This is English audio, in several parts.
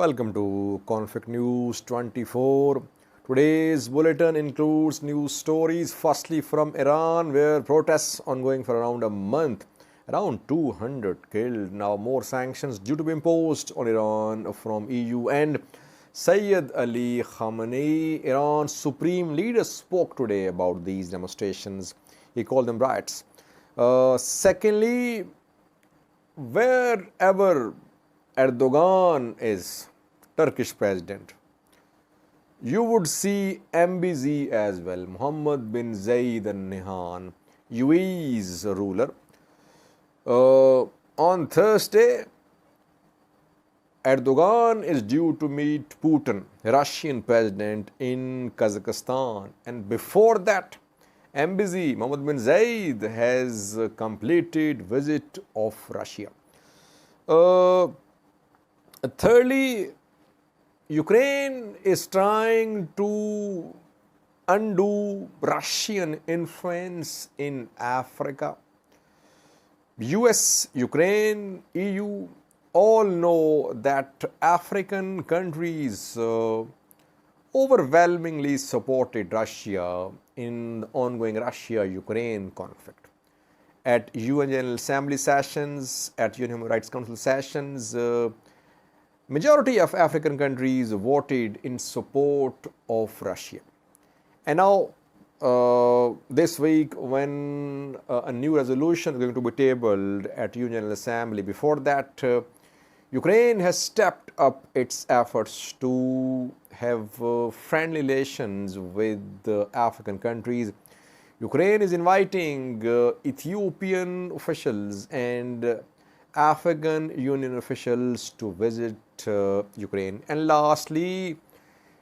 Welcome to Conflict News 24. Today's bulletin includes news stories firstly from Iran, where protests ongoing for around a month, around 200 killed. Now more sanctions due to be imposed on Iran from EU, and Sayyid Ali Khamenei, Iran's supreme leader, spoke today about these demonstrations. He called them riots. Secondly, wherever Erdogan is, Turkish president, you would see MBZ as well, Mohammed bin Zayed Al Nahyan, UAE's ruler. On Thursday, Erdogan is due to meet Putin, Russian president, in Kazakhstan. And before that, MBZ, Mohammed bin Zayed, has completed visit of Russia. Thirdly, Ukraine is trying to undo Russian influence in Africa. US, Ukraine, EU all know that African countries overwhelmingly supported Russia in the ongoing Russia-Ukraine conflict. At UN General Assembly sessions, at UN Human Rights Council sessions, majority of African countries voted in support of Russia. And now, this week, when a new resolution is going to be tabled at UN General Assembly, before that, Ukraine has stepped up its efforts to have friendly relations with African countries. Ukraine is inviting Ethiopian officials and African Union officials to visit Ukraine. And lastly,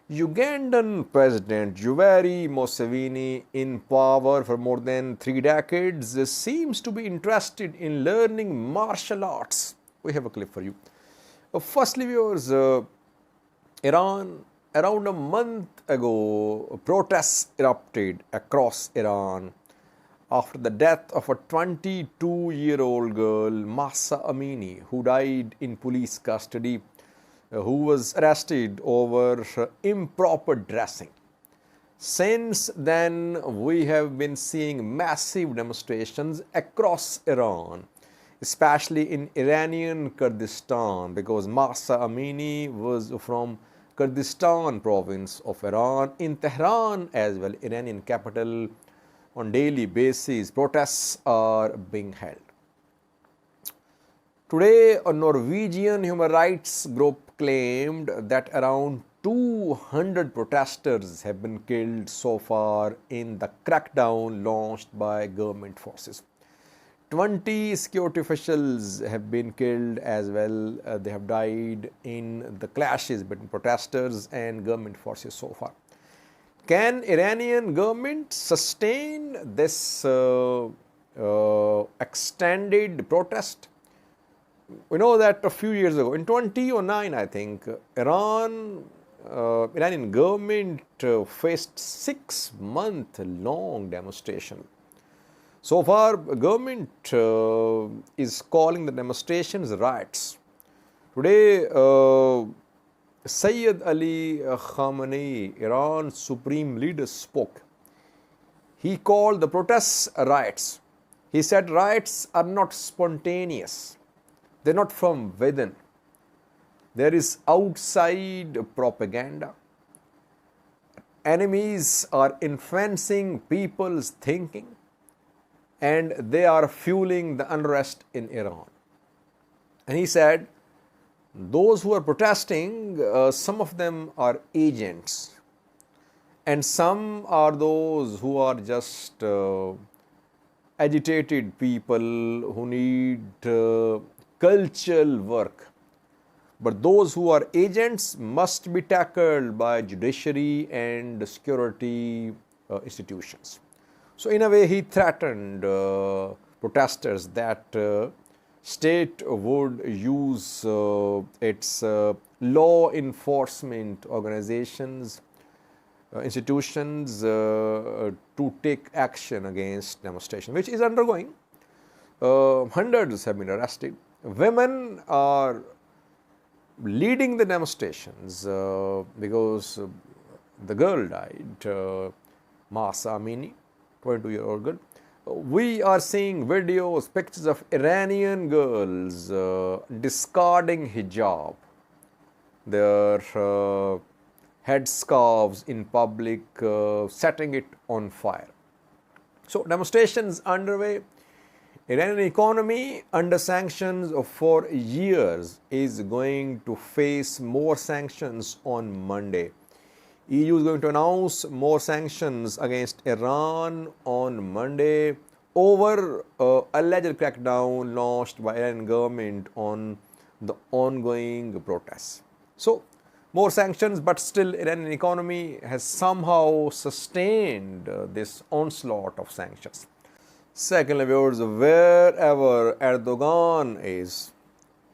Ugandan President Yoweri Museveni, in power for more than 3 decades, seems to be interested in learning martial arts. We have a clip for you. Firstly, viewers, Iran, around a month ago, protests erupted across Iran after the death of a 22-year-old girl, Mahsa Amini, who died in police custody, who was arrested over improper dressing. Since then, we have been seeing massive demonstrations across Iran, especially in Iranian Kurdistan, because Mahsa Amini was from Kurdistan province of Iran. In Tehran as well, Iranian capital, on daily basis, protests are being held. Today, a Norwegian human rights group claimed that around 200 protesters have been killed so far in the crackdown launched by government forces. 20 security officials have been killed as well. They have died in the clashes between protesters and government forces so far. Can Iranian government sustain this extended protest? We know that a few years ago, in 2009, I think, Iranian government faced 6-month-long demonstration. So far, government is calling the demonstrations riots. Today, Sayyid Ali Khamenei, Iran's supreme leader, spoke. He called the protests riots. He said riots are not spontaneous. They're not from within. There is outside propaganda. Enemies are influencing people's thinking, and they are fueling the unrest in Iran. And he said, those who are protesting, some of them are agents, and some are those who are just agitated people who need cultural work. But those who are agents must be tackled by judiciary and security institutions. So in a way, he threatened protesters that state would use its law enforcement organizations, institutions to take action against demonstration, which is undergoing. Hundreds have been arrested. Women are leading the demonstrations because the girl died, Mahsa Amini, 22-year-old girl. We are seeing videos, pictures of Iranian girls discarding hijab, their headscarves in public, setting it on fire. So, demonstrations underway. Iranian economy under sanctions for years is going to face more sanctions on Monday. EU is going to announce more sanctions against Iran on Monday over alleged crackdown launched by Iranian government on the ongoing protests. So, more sanctions, but still Iranian economy has somehow sustained this onslaught of sanctions. Secondly, viewers, wherever Erdogan is,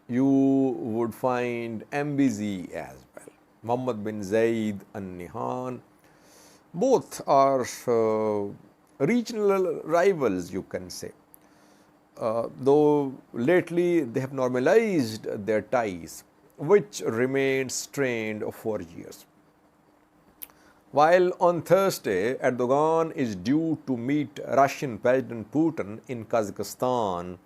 you would find MBZ as well. Mohammed bin Zayed Al Nahyan. Both are regional rivals, you can say. Though lately they have normalized their ties, which remained strained for years. While on Thursday, Erdogan is due to meet Russian President Putin in Kazakhstan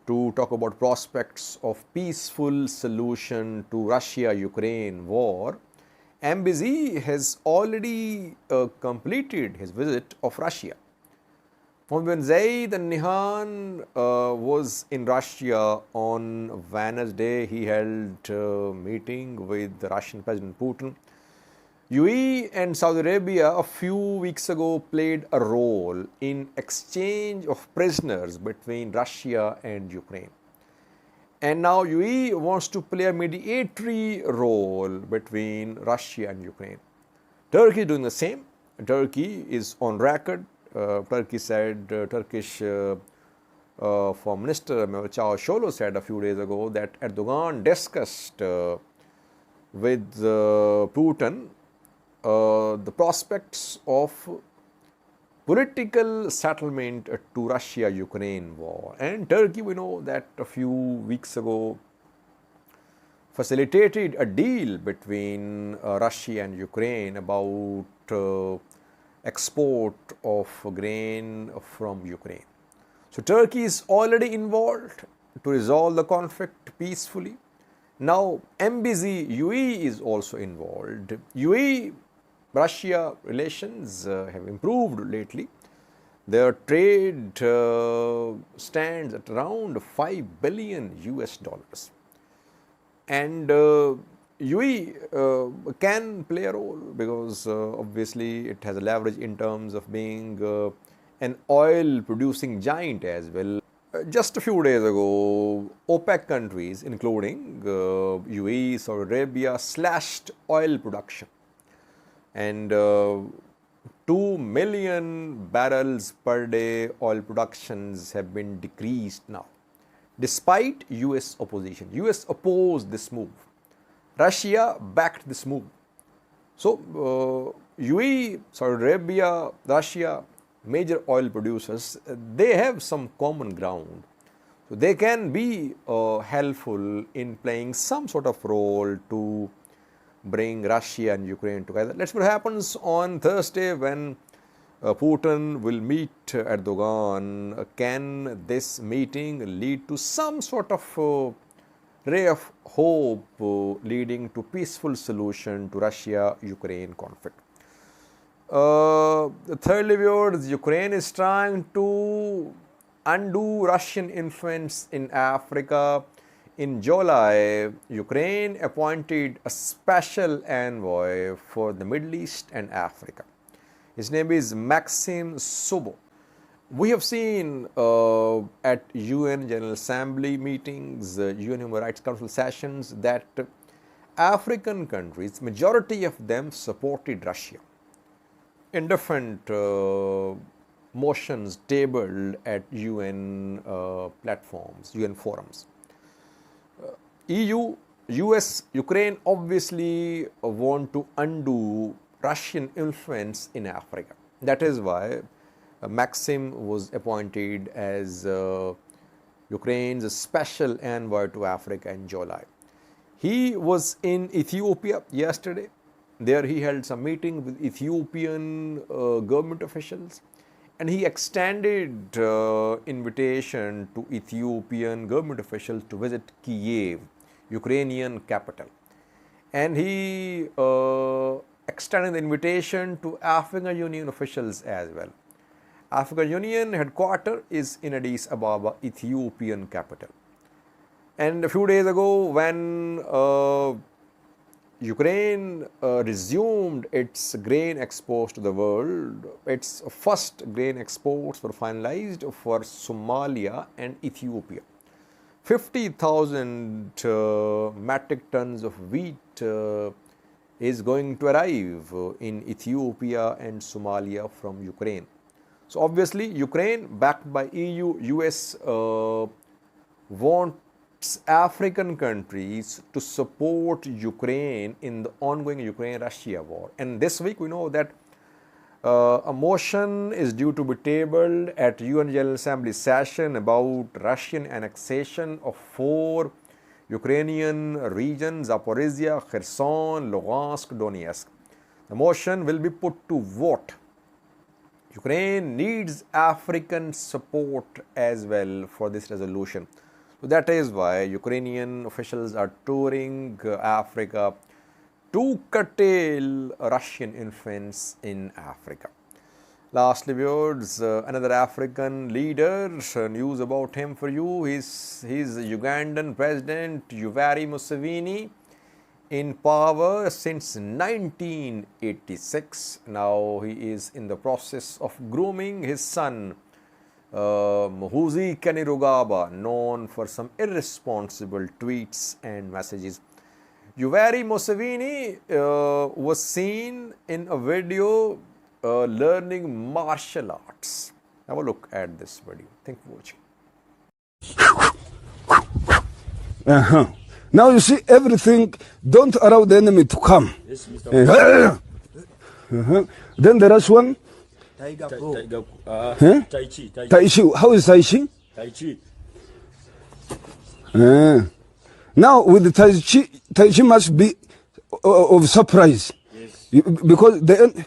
to talk about prospects of peaceful solution to Russia-Ukraine war, MBZ has already completed his visit of Russia. Mohammed bin Zayed Al Nahyan was in Russia on Wednesday. He held a meeting with the Russian President Putin. UAE and Saudi Arabia a few weeks ago played a role in exchange of prisoners between Russia and Ukraine. And now UAE wants to play a mediatory role between Russia and Ukraine. Turkey is doing the same. Turkey is on record. Turkey said, Turkish Foreign Minister Mehmet Çavuşoğlu said a few days ago that Erdogan discussed with Putin the prospects of political settlement to Russia-Ukraine war. And Turkey, we know that a few weeks ago facilitated a deal between Russia and Ukraine about export of grain from Ukraine. So Turkey is already involved to resolve the conflict peacefully. Now MBZ UAE is also involved. UAE-Russia relations have improved lately. Their trade stands at around $5 billion US. And UAE can play a role because obviously it has a leverage in terms of being an oil producing giant as well. Just a few days ago, OPEC countries including UAE, Saudi Arabia slashed oil production, and 2 million barrels per day oil productions have been decreased now, despite US opposition. US opposed this move. Russia backed this move. So, UAE, Saudi Arabia, Russia, major oil producers, they have some common ground. So, they can be helpful in playing some sort of role to bring Russia and Ukraine together. Let's see what happens on Thursday when Putin will meet Erdogan. Can this meeting lead to some sort of ray of hope leading to peaceful solution to Russia-Ukraine conflict? Thirdly, viewers, Ukraine is trying to undo Russian influence in Africa. In July, Ukraine appointed a special envoy for the Middle East and Africa. His name is Maxim Subo. We have seen at UN General Assembly meetings, UN Human Rights Council sessions that African countries, majority of them supported Russia in different motions tabled at UN platforms, UN forums. EU, US, Ukraine obviously want to undo Russian influence in Africa. That is why Maxim was appointed as Ukraine's special envoy to Africa in July. He was in Ethiopia yesterday. There he held some meeting with Ethiopian government officials, and he extended invitation to Ethiopian government officials to visit Kiev, Ukrainian capital. And he extended the invitation to African Union officials as well. African Union headquarters is in Addis Ababa, Ethiopian capital. And a few days ago, when Ukraine resumed its grain exports to the world, its first grain exports were finalized for Somalia and Ethiopia. 50,000 metric tons of wheat is going to arrive in Ethiopia and Somalia from Ukraine. So obviously, Ukraine, backed by EU, US, wants African countries to support Ukraine in the ongoing Ukraine-Russia war. And this week, we know that a motion is due to be tabled at UN General Assembly session about Russian annexation of 4 Ukrainian regions: Zaporizhia, Kherson, Lugansk, Donetsk. The motion will be put to vote. Ukraine needs African support as well for this resolution. So that is why Ukrainian officials are touring Africa to curtail Russian influence in Africa. Lastly, viewers, another African leader, news about him for you. He's Ugandan President Yoweri Museveni, in power since 1986. Now he is in the process of grooming his son, Muhoozi Kainerugaba, known for some irresponsible tweets and messages. Yoweri Museveni was seen in a video learning martial arts. Have a look at this video. Thank you for watching. Now you see everything, don't allow the enemy to come. Yes, Mr. Then the last one, Tai Chi. Tai Chi. How is Tai Chi? Tai Chi. Now with the Tai Chi must be of surprise. Yes. Because the